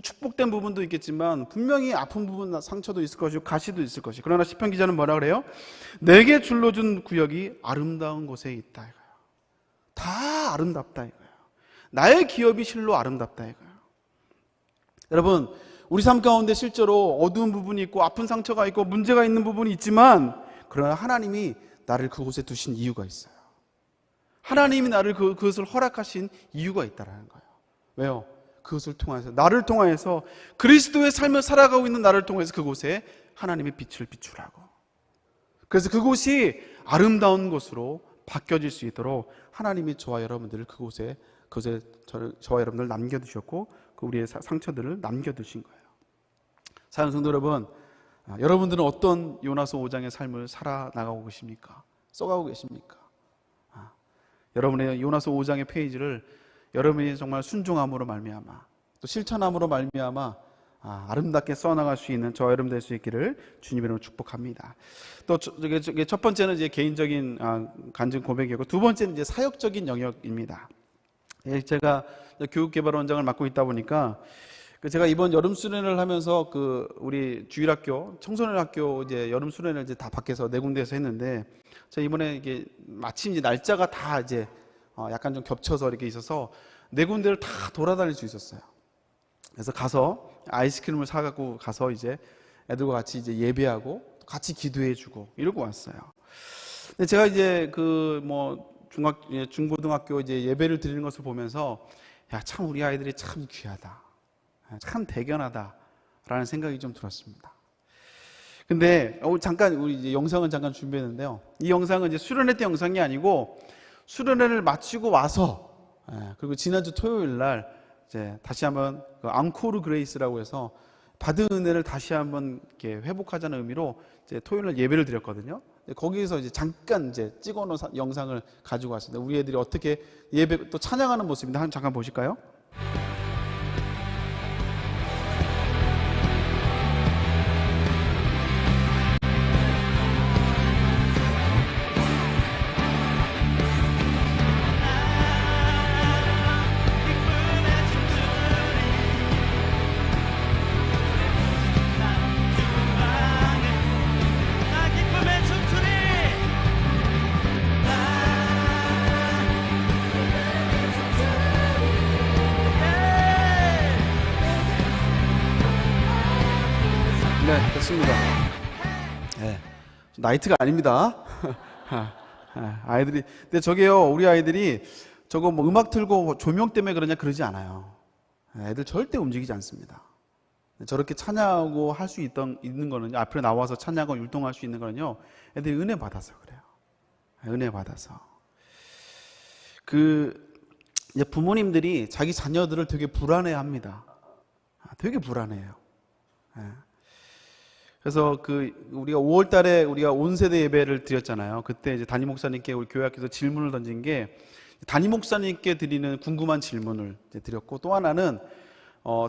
축복된 부분도 있겠지만 분명히 아픈 부분, 상처도 있을 것이고 가시도 있을 것이고, 그러나 시편 기자는 뭐라 그래요? 내게 줄로 준 구역이 아름다운 곳에 있다 이거예요. 다 아름답다 이거예요. 나의 기업이 실로 아름답다 이거예요. 여러분, 우리 삶 가운데 실제로 어두운 부분이 있고 아픈 상처가 있고 문제가 있는 부분이 있지만, 그러나 하나님이 나를 그곳에 두신 이유가 있어요. 하나님이 나를 그것을 허락하신 이유가 있다라는 거예요. 왜요? 그것을 통해서, 나를 통하여서, 그리스도의 삶을 살아가고 있는 나를 통해서 그곳에 하나님의 빛을 비추라고. 그래서 그곳이 아름다운 곳으로 바뀌어질 수 있도록 하나님이 저와 여러분들을 그곳에 저와 여러분들을 남겨두셨고, 그 우리의 상처들을 남겨두신 거예요. 사랑하는 성도 여러분, 여러분들은 어떤 요나서 5장의 삶을 살아나가고 계십니까? 써가고 계십니까? 여러분의 요나서 5장의 페이지를 여러분이 정말 순종함으로 말미암아, 또 실천함으로 말미암아 아름답게 써나갈 수 있는 저와 여러분 될 수 있기를 주님의 이름으로 축복합니다. 또 첫 번째는 이제 개인적인 간증 고백이고, 두 번째는 이제 사역적인 영역입니다. 제가 교육개발원장을 맡고 있다 보니까 제가 이번 여름 수련을 하면서 우리 주일학교 청소년 학교 이제 여름 수련을 이제 다 밖에서 네 군데에서 했는데, 제가 이번에 이게 마침 이제 날짜가 다 이제 약간 좀 겹쳐서 이렇게 있어서 네 군데를 다 돌아다닐 수 있었어요. 그래서 가서 아이스크림을 사갖고 가서 이제 애들과 같이 이제 예배하고 같이 기도해주고 이러고 왔어요. 근데 제가 이제 중고등학교 이제 예배를 드리는 것을 보면서, 야, 참 우리 아이들이 참 귀하다, 참 대견하다라는 생각이 좀 들었습니다. 근데 잠깐 우리 이제 영상은 잠깐 준비했는데요. 이 영상은 이제 수련회 때 영상이 아니고 수련회를 마치고 와서, 그리고 지난주 토요일 날 이제 다시 한번 앙코르 그레이스라고 해서 받은 은혜를 다시 한번 이렇게 회복하자는 의미로 이제 토요일 날 예배를 드렸거든요. 거기에서 이제 잠깐 이제 찍어놓은 영상을 가지고 왔습니다. 우리 애들이 어떻게 예배 또 찬양하는 모습인데 한번 잠깐 보실까요? 네, 됐습니다. 네, 나이트가 아닙니다. 아이들이, 근데 저게요, 우리 아이들이 저거 뭐 음악 틀고 조명 때문에 그러냐 그러지 않아요. 애들 절대 움직이지 않습니다. 저렇게 찬양하고 할 수 있는 거는요, 앞에 나와서 찬양하고 율동할 수 있는 거는요, 애들이 은혜 받아서 그래요. 은혜 받아서. 이제 부모님들이 자기 자녀들을 되게 불안해 합니다. 되게 불안해요. 그래서 우리가 5월 달에 우리가 온 세대 예배를 드렸잖아요. 그때 이제 담임 목사님께 우리 교회 학교에서 질문을 던진 게, 담임 목사님께 드리는 궁금한 질문을 이제 드렸고, 또 하나는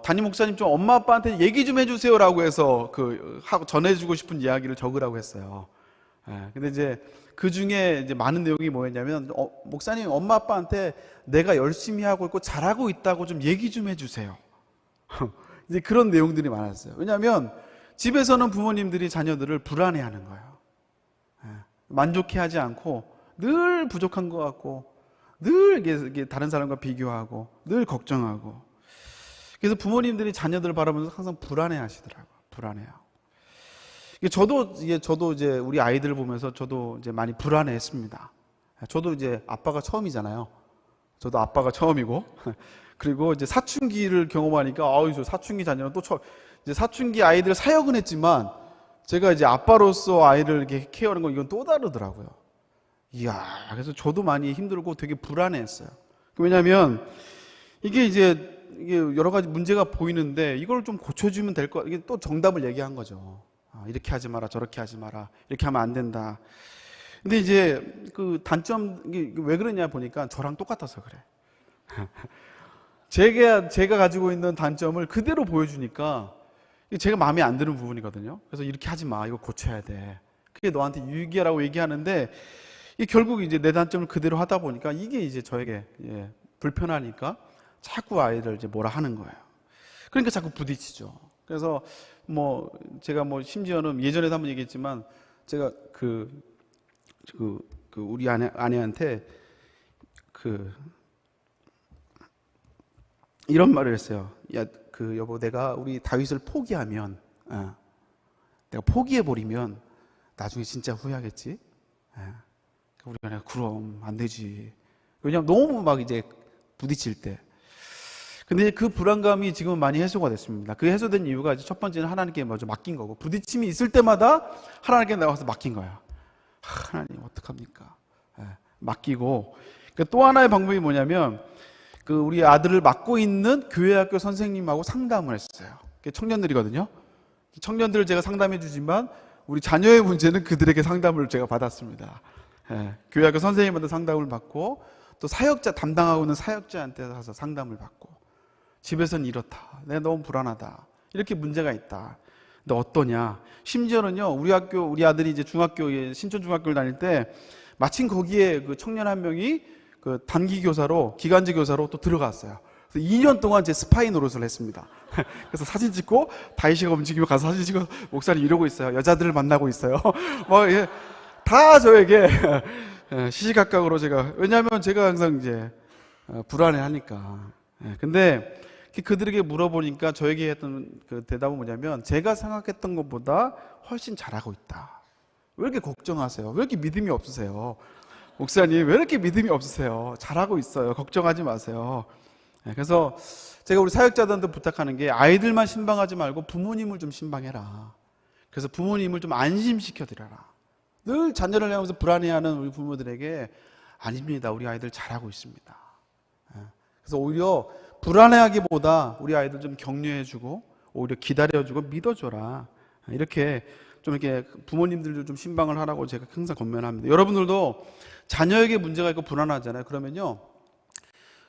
담임 목사님 좀 엄마 아빠한테 얘기 좀 해주세요라고 해서 전해주고 싶은 이야기를 적으라고 했어요. 근데 이제 그 중에 이제 많은 내용이 뭐였냐면, 목사님 엄마 아빠한테 내가 열심히 하고 있고 잘하고 있다고 좀 얘기 좀 해주세요. 이제 그런 내용들이 많았어요. 왜냐하면 집에서는 부모님들이 자녀들을 불안해하는 거예요. 만족해하지 않고 늘 부족한 것 같고, 늘 이게 다른 사람과 비교하고, 늘 걱정하고. 그래서 부모님들이 자녀들을 바라보면서 항상 불안해하시더라고요. 불안해요. 저도 이제 우리 아이들을 보면서 저도 이제 많이 불안해했습니다. 저도 이제 아빠가 처음이잖아요. 저도 아빠가 처음이고, 그리고 이제 사춘기를 경험하니까, 저 사춘기 자녀는 또 이제 사춘기 아이들 사역은 했지만, 제가 이제 아빠로서 아이를 이렇게 케어하는 건 이건 또 다르더라고요. 이야, 그래서 저도 많이 힘들고 되게 불안해했어요. 왜냐하면 이게 여러 가지 문제가 보이는데 이걸 좀 고쳐주면 될 거, 이게 또 정답을 얘기한 거죠. 이렇게 하지 마라, 저렇게 하지 마라, 이렇게 하면 안 된다. 근데 이제 그 단점, 이게 왜 그러냐 보니까 저랑 똑같아서 그래. 제가 가지고 있는 단점을 그대로 보여주니까 제가 마음에 안 드는 부분이거든요. 그래서 이렇게 하지 마, 이거 고쳐야 돼. 그게 너한테 유익이라고 얘기하는데, 이 결국 이제 내 단점을 그대로 하다 보니까 이게 이제 저에게 불편하니까 자꾸 아이를 이제 뭐라 하는 거예요. 그러니까 자꾸 부딪히죠. 그래서 뭐 제가 뭐 심지어는 예전에도 한번 얘기했지만, 제가 우리 아내한테 이런 말을 했어요. 야, 여보, 내가 우리 다윗을 포기하면, 내가 포기해버리면 나중에 진짜 후회하겠지? 우리 아내가, 그럼 안 되지. 왜냐면 너무 막 이제 부딪힐 때. 근데 그 불안감이 지금 많이 해소가 됐습니다. 그 해소된 이유가 이제 첫 번째는 하나님께 먼저 맡긴 거고, 부딪힘이 있을 때마다 하나님께 나와서 맡긴 거야. 하나님, 어떡합니까? 맡기고. 또 하나의 방법이 뭐냐면, 우리 아들을 맡고 있는 교회학교 선생님하고 상담을 했어요. 청년들이거든요. 청년들을 제가 상담해 주지만 우리 자녀의 문제는 그들에게 상담을 제가 받았습니다. 교회학교 선생님한테 상담을 받고, 또 사역자 담당하고 있는 사역자한테 가서 상담을 받고, 집에서는 이렇다, 내가 너무 불안하다, 이렇게 문제가 있다. 근데 어떠냐? 심지어는요, 우리 아들이 이제 신촌 중학교를 다닐 때 마침 거기에 그 청년 한 명이 그 단기 교사로, 기간제 교사로 또 들어갔어요. 그래서 2년 동안 제 스파이 노릇을 했습니다. 그래서 사진 찍고, 다이시가 움직이면 가서 사진 찍고, 목사님 이러고 있어요. 여자들을 만나고 있어요. 다 저에게 시시각각으로 왜냐하면 제가 항상 이제 불안해 하니까. 근데 그들에게 물어보니까 저에게 했던 그 대답은 뭐냐면, 제가 생각했던 것보다 훨씬 잘하고 있다. 왜 이렇게 걱정하세요? 왜 이렇게 믿음이 없으세요? 목사님, 왜 이렇게 믿음이 없으세요? 잘하고 있어요. 걱정하지 마세요. 그래서 제가 우리 사역자들한테 부탁하는 게, 아이들만 신방하지 말고 부모님을 좀 신방해라. 그래서 부모님을 좀 안심시켜드려라. 늘 자녀를 향하면서 불안해하는 우리 부모들에게, 아닙니다, 우리 아이들 잘하고 있습니다. 그래서 오히려 불안해하기보다 우리 아이들 좀 격려해주고, 오히려 기다려주고 믿어줘라. 이렇게 부모님들도 좀 신방을 하라고 제가 항상 권면합니다. 여러분들도 자녀에게 문제가 있고 불안하잖아요. 그러면요,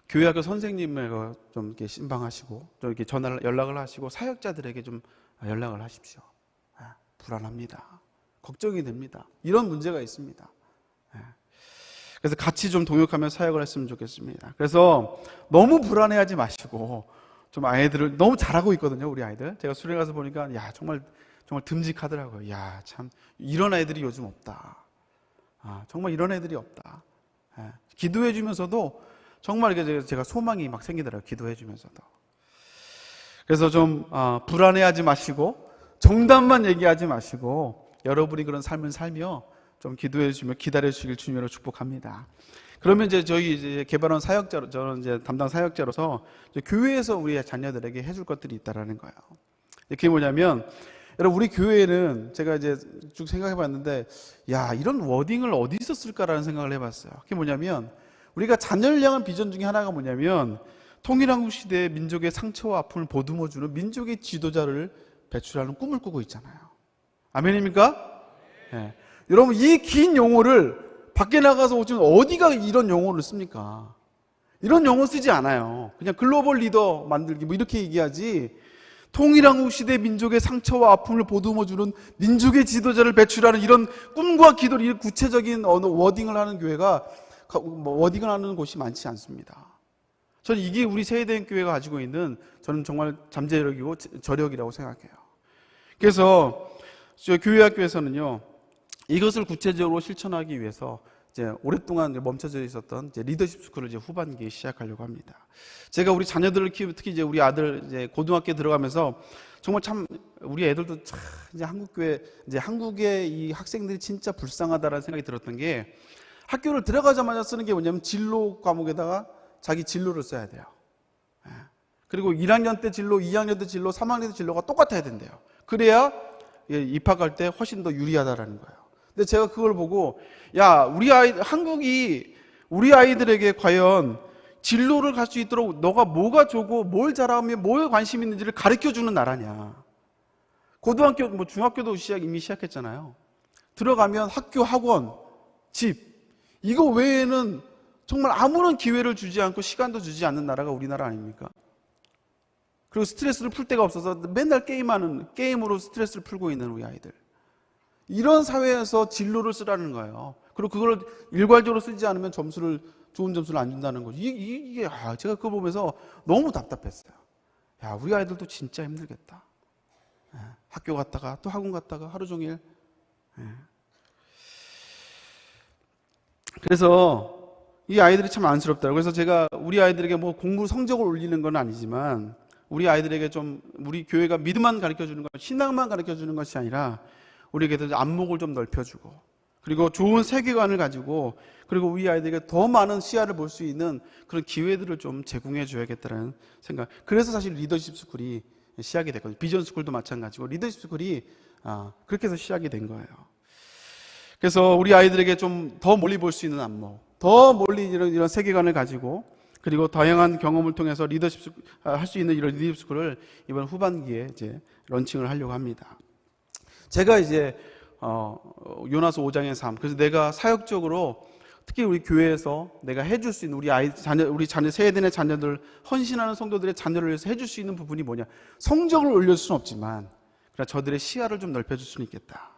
교회학교 선생님을 좀 이렇게 신방하시고, 좀 이렇게 연락을 하시고, 사역자들에게 좀 연락을 하십시오. 불안합니다, 걱정이 됩니다, 이런 문제가 있습니다. 그래서 같이 좀 동역하며 사역을 했으면 좋겠습니다. 그래서 너무 불안해하지 마시고, 좀 아이들을 너무 잘하고 있거든요, 우리 아이들. 제가 수련회 가서 보니까, 야, 정말 듬직하더라고요. 야, 참 이런 애들이 요즘 없다. 정말 이런 애들이 없다. 기도해 주면서도 정말 제가 소망이 막 생기더라고요, 기도해 주면서도. 그래서 좀 불안해하지 마시고, 정답만 얘기하지 마시고, 여러분이 그런 삶을 살며 좀 기도해 주시며 기다려 주시길 주님으로 축복합니다. 그러면 저희 이제 개발원 사역자로, 저는 이제 담당 사역자로서 이제 교회에서 우리 자녀들에게 해줄 것들이 있다라는 거예요. 그게 뭐냐면, 여러분, 우리 교회는 제가 이제 쭉 생각해 봤는데, 야, 이런 워딩을 어디서 쓸까라는 생각을 해봤어요. 그게 뭐냐면, 우리가 자녀를 향한 비전 중에 하나가 뭐냐면, 통일한국 시대의 민족의 상처와 아픔을 보듬어주는 민족의 지도자를 배출하는 꿈을 꾸고 있잖아요. 아멘입니까? 네. 여러분, 이 긴 용어를 밖에 나가서 지금 어디가 이런 용어를 씁니까? 이런 용어 쓰지 않아요. 그냥 글로벌 리더 만들기 뭐 이렇게 얘기하지, 통일한국 시대 민족의 상처와 아픔을 보듬어주는 민족의 지도자를 배출하는 이런 꿈과 기도를, 이런 구체적인 워딩을 하는 교회가, 워딩을 하는 곳이 많지 않습니다. 저는 이게 우리 세대교회가 가지고 있는, 저는 정말 잠재력이고 저력이라고 생각해요. 그래서 교회학교에서는요, 이것을 구체적으로 실천하기 위해서 이제 오랫동안 멈춰져 있었던 이제 리더십 스쿨을 이제 후반기에 시작하려고 합니다. 제가 우리 자녀들을 키우면, 특히 이제 우리 아들 이제 고등학교에 들어가면서 정말 참 우리 애들도 참 이제 한국의 이 학생들이 진짜 불쌍하다라는 생각이 들었던 게, 학교를 들어가자마자 쓰는 게 뭐냐면 진로 과목에다가 자기 진로를 써야 돼요. 그리고 1학년 때 진로, 2학년 때 진로, 3학년 때 진로가 똑같아야 된대요. 그래야 입학할 때 훨씬 더 유리하다라는 거예요. 근데 제가 그걸 보고, 야, 한국이 우리 아이들에게 과연 진로를 갈 수 있도록 너가 뭐가 좋고 뭘 잘하면 뭐에 관심 있는지를 가르쳐주는 나라냐. 고등학교, 중학교도 이미 시작했잖아요. 들어가면 학교, 학원, 집, 이거 외에는 정말 아무런 기회를 주지 않고 시간도 주지 않는 나라가 우리나라 아닙니까? 그리고 스트레스를 풀 데가 없어서 맨날 게임으로 스트레스를 풀고 있는 우리 아이들. 이런 사회에서 진로를 쓰라는 거예요. 그리고 그걸 일괄적으로 쓰지 않으면 좋은 점수를 안 준다는 거죠. 제가 그거 보면서 너무 답답했어요. 야, 우리 아이들도 진짜 힘들겠다. 학교 갔다가 또 학원 갔다가 하루 종일. 그래서 이 아이들이 참 안쓰럽더라고요. 그래서 제가 우리 아이들에게 뭐 공부 성적을 올리는 건 아니지만 우리 아이들에게 좀 우리 교회가 믿음만 가르쳐주는 것, 신앙만 가르쳐주는 것이 아니라 우리에게도 안목을 좀 넓혀주고, 그리고 좋은 세계관을 가지고, 그리고 우리 아이들에게 더 많은 시야를 볼 수 있는 그런 기회들을 좀 제공해 줘야겠다는 생각. 그래서 사실 리더십 스쿨이 시작이 됐거든요. 비전 스쿨도 마찬가지고 리더십 스쿨이 그렇게 해서 시작이 된 거예요. 그래서 우리 아이들에게 좀 더 멀리 볼 수 있는 안목, 더 멀리 이런 세계관을 가지고, 그리고 다양한 경험을 통해서 리더십 할 수 있는 이런 리더십 스쿨을 이번 후반기에 이제 런칭을 하려고 합니다. 제가 이제 요나서 5장의 삶, 그래서 내가 사역적으로 특히 우리 교회에서 내가 해줄 수 있는 우리 자녀 세대의 자녀들, 헌신하는 성도들의 자녀를 위해서 해줄 수 있는 부분이 뭐냐? 성적을 올릴 수는 없지만 그러나 저들의 시야를 좀 넓혀줄 수는 있겠다.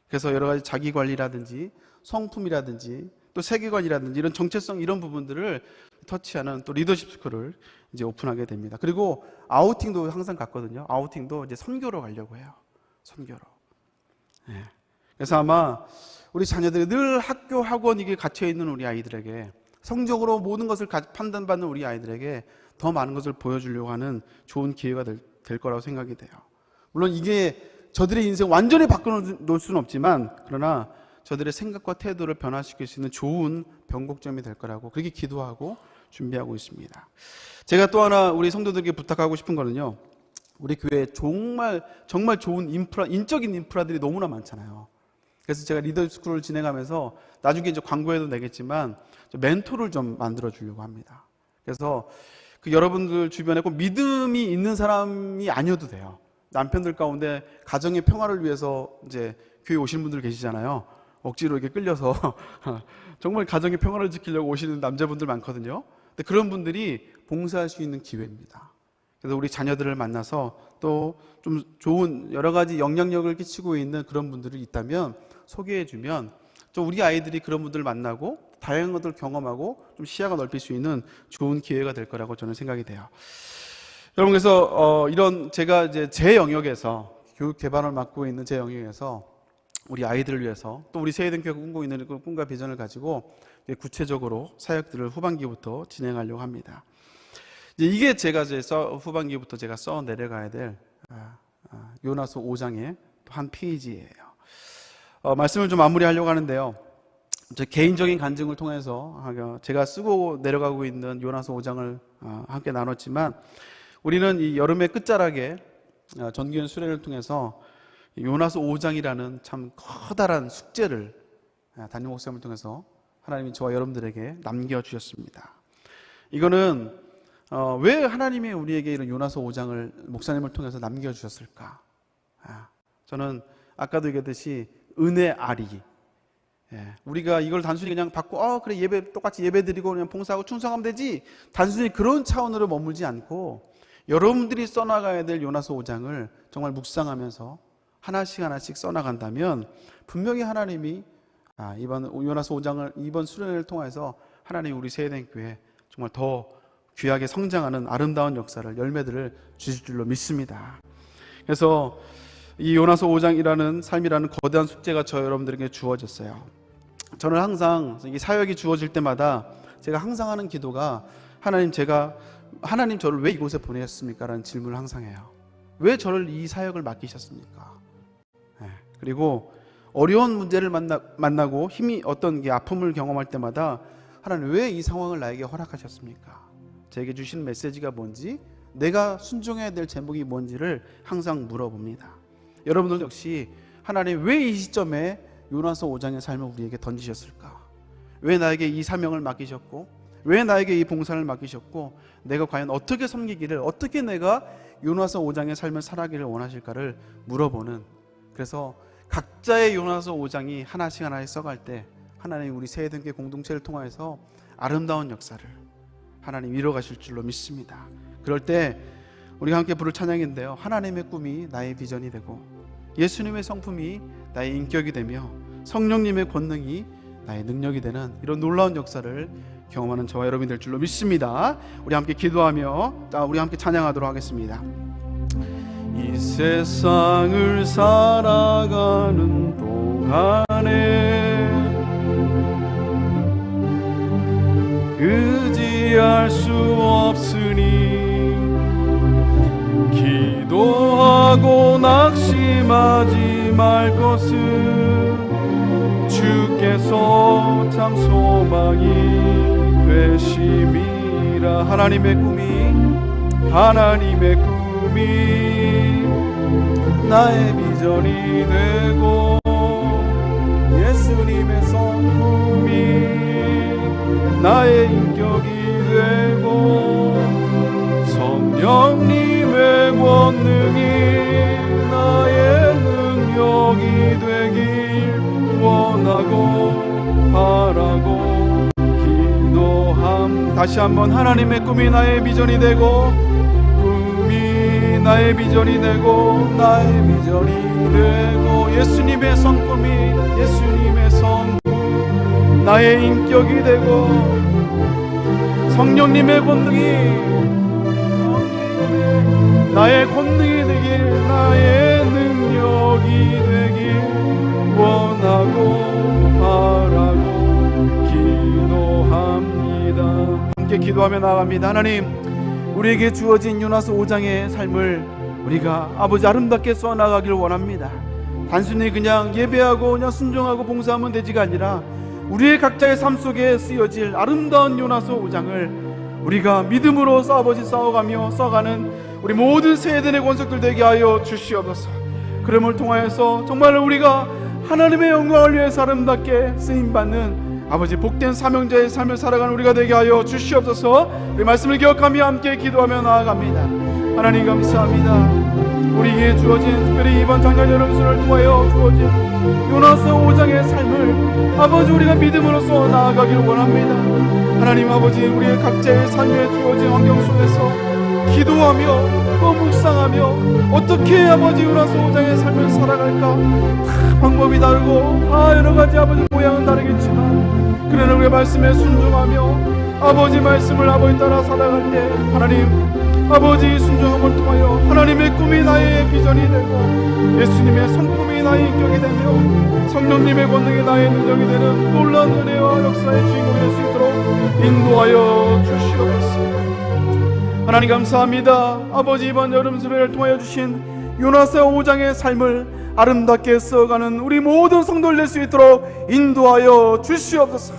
그래서 여러 가지 자기 관리라든지 성품이라든지 또 세계관이라든지 이런 정체성, 이런 부분들을 터치하는 또 리더십 스쿨을 이제 오픈하게 됩니다. 그리고 아우팅도 항상 갔거든요. 아우팅도 이제 선교로 가려고 해요. 선교로. 그래서 아마 우리 자녀들이 늘 학교, 학원 이게 갇혀 있는 우리 아이들에게, 성적으로 모든 것을 판단받는 우리 아이들에게 더 많은 것을 보여주려고 하는 좋은 기회가 될 거라고 생각이 돼요. 물론 이게 저들의 인생 완전히 바꿔놓을 수는 없지만, 그러나 저들의 생각과 태도를 변화시킬 수 있는 좋은 변곡점이 될 거라고 그렇게 기도하고 준비하고 있습니다. 제가 또 하나 우리 성도들에게 부탁하고 싶은 거는요, 우리 교회에 정말 좋은 인적인 인프라들이 너무나 많잖아요. 그래서 제가 리더십 스쿨을 진행하면서 나중에 이제 광고에도 내겠지만 멘토를 좀 만들어 주려고 합니다. 그래서 그 여러분들 주변에 꼭 믿음이 있는 사람이 아니어도 돼요. 남편들 가운데 가정의 평화를 위해서 이제 교회 오시는 분들 계시잖아요. 억지로 이렇게 끌려서 정말 가정의 평화를 지키려고 오시는 남자분들 많거든요. 근데 그런 분들이 봉사할 수 있는 기회입니다. 그래서 우리 자녀들을 만나서 또 좀 좋은 여러 가지 영향력을 끼치고 있는 그런 분들이 있다면 소개해주면 좀 우리 아이들이 그런 분들을 만나고 다양한 것들을 경험하고 좀 시야가 넓힐 수 있는 좋은 기회가 될 거라고 저는 생각이 돼요. 여러분, 그래서 이런 제가 이제 제 영역에서 교육 개발을 맡고 있는 제 영역에서 우리 아이들을 위해서 또 우리 세대교회가 꿈꾸고 있는 그 꿈과 비전을 가지고 구체적으로 사역들을 후반기부터 진행하려고 합니다. 이게 제가 후반기부터 제가 써 내려가야 될 요나서 5장의 한 페이지예요. 말씀을 좀 마무리하려고 하는데요. 제 개인적인 간증을 통해서 제가 쓰고 내려가고 있는 요나서 5장을 함께 나눴지만, 우리는 이 여름의 끝자락에 전기현 수련을 통해서 요나서 5장이라는 참 커다란 숙제를 담임 목사님을 통해서 하나님이 저와 여러분들에게 남겨주셨습니다. 이거는 왜 하나님이 우리에게 이런 요나서 5장을 목사님을 통해서 남겨주셨을까? 저는 아까도 얘기했듯이 은혜 아리, 우리가 이걸 단순히 그냥 받고 그래 예배 똑같이 예배 드리고 그냥 봉사하고 충성하면 되지, 단순히 그런 차원으로 머물지 않고 여러분들이 써나가야 될 요나서 5장을 정말 묵상하면서 하나씩 써나간다면 분명히 하나님이 이번 요나서 5장을 이번 수련회를 통해서 하나님이 우리 세대교회 정말 더 귀하게 성장하는 아름다운 역사를, 열매들을 주실 줄로 믿습니다. 그래서 이 요나서 5장이라는 삶이라는 거대한 숙제가 저 여러분들에게 주어졌어요. 저는 항상 이 사역이 주어질 때마다 제가 항상 하는 기도가 하나님 저를 왜 이곳에 보내셨습니까? 라는 질문을 항상 해요. 왜 저를 이 사역을 맡기셨습니까? 그리고 어려운 문제를 만나고 어떤 아픔을 경험할 때마다 하나님 왜 이 상황을 나에게 허락하셨습니까? 저에게 주신 메시지가 뭔지, 내가 순종해야 될 제목이 뭔지를 항상 물어봅니다. 여러분들 역시 하나님 왜 이 시점에 요나서 5장의 삶을 우리에게 던지셨을까? 왜 나에게 이 사명을 맡기셨고, 왜 나에게 이 봉사를 맡기셨고, 내가 과연 어떻게 섬기기를, 어떻게 내가 요나서 5장의 삶을 살아가기를 원하실까를 물어보는, 그래서 각자의 요나서 5장이 하나씩 써갈 때 하나님 우리 세대교회 공동체를 통하여서 아름다운 역사를 하나님 이뤄가실 줄로 믿습니다. 그럴 때 우리가 함께 부를 찬양인데요, 하나님의 꿈이 나의 비전이 되고 예수님의 성품이 나의 인격이 되며 성령님의 권능이 나의 능력이 되는 이런 놀라운 역사를 경험하는 저와 여러분이 될 줄로 믿습니다. 우리 함께 기도하며 우리 함께 찬양하도록 하겠습니다. 이 세상을 살아가는 동안에 의지할 수 없으니 기도하고 낙심하지 말 것은 주께서 참 소망이 되심이라. 하나님의 꿈이 나의 비전이 되고 예수님의 성품이 나의 인격이 되고 성령님의 권능이 나의 능력이 되길 원하고 바라고 기도함. 다시 한번 하나님의 꿈이 나의 비전이 되고 나의 비전이 되고 나의 비전이 되고 예수님의 성품이 나의 인격이 되고 성령님의 권능이 나의 권능이 되길 나의 능력이 되길 원하고 바라고 기도합니다. 함께 기도하며 나아갑니다. 하나님, 우리에게 주어진 요나서 5장의 삶을 우리가 아버지 아름답게 써나가길 원합니다. 단순히 그냥 예배하고 그냥 순종하고 봉사하면 되지가 아니라 우리의 각자의 삶 속에 쓰여질 아름다운 요나서 5장을 우리가 믿음으로 아버지 싸워가며 써가는 우리 모든 세대의 권속들 되게 하여 주시옵소서. 그럼을 통하여서 정말 우리가 하나님의 영광을 위해서 아름답게 쓰임받는 아버지 복된 사명자의 삶을 살아가는 우리가 되게 하여 주시옵소서. 우리 말씀을 기억하며 함께 기도하며 나아갑니다. 하나님 감사합니다. 우리에게 주어진 특별히 이번 작년 여름수를 통하여 주어진 요나서 5장의 삶을 아버지 우리가 믿음으로써 나아가길 원합니다. 하나님 아버지, 우리의 각자의 삶에 주어진 환경 속에서 기도하며 또 묵상하며 어떻게 아버지 요나서 5장의 삶을 살아갈까, 다 방법이 다르고 다 여러가지 아버지 모양은 다르겠지만 그러나 우리의 말씀에 순종하며 아버지 말씀을 아버지 따라 살아갈 때 하나님 아버지 순종함을 통하여 하나님의 꿈이 나의 비전이 되고 예수님의 성품이 나의 인격이 되며 성령님의 권능이 나의 능력이 되는 놀라운 은혜와 역사의 주인공이 될 수 있도록 인도하여 주시옵소서. 하나님 감사합니다. 아버지, 이번 여름 수련을 통하여 주신 요나서 5장의 삶을 아름답게 써가는 우리 모든 성도를 낼 수 있도록 인도하여 주시옵소서.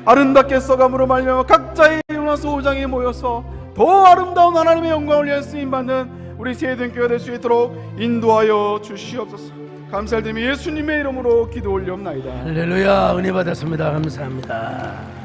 아름답게 써감으로 말미암아 각자의 요나서 5장에 모여서 더 아름다운 하나님의 영광을 위해 쓰임받는 우리 세대교회가 될 수 있도록 인도하여 주시옵소서. 감사드리며 예수님의 이름으로 기도 올리옵나이다. 할렐루야. 은혜 받았습니다. 감사합니다.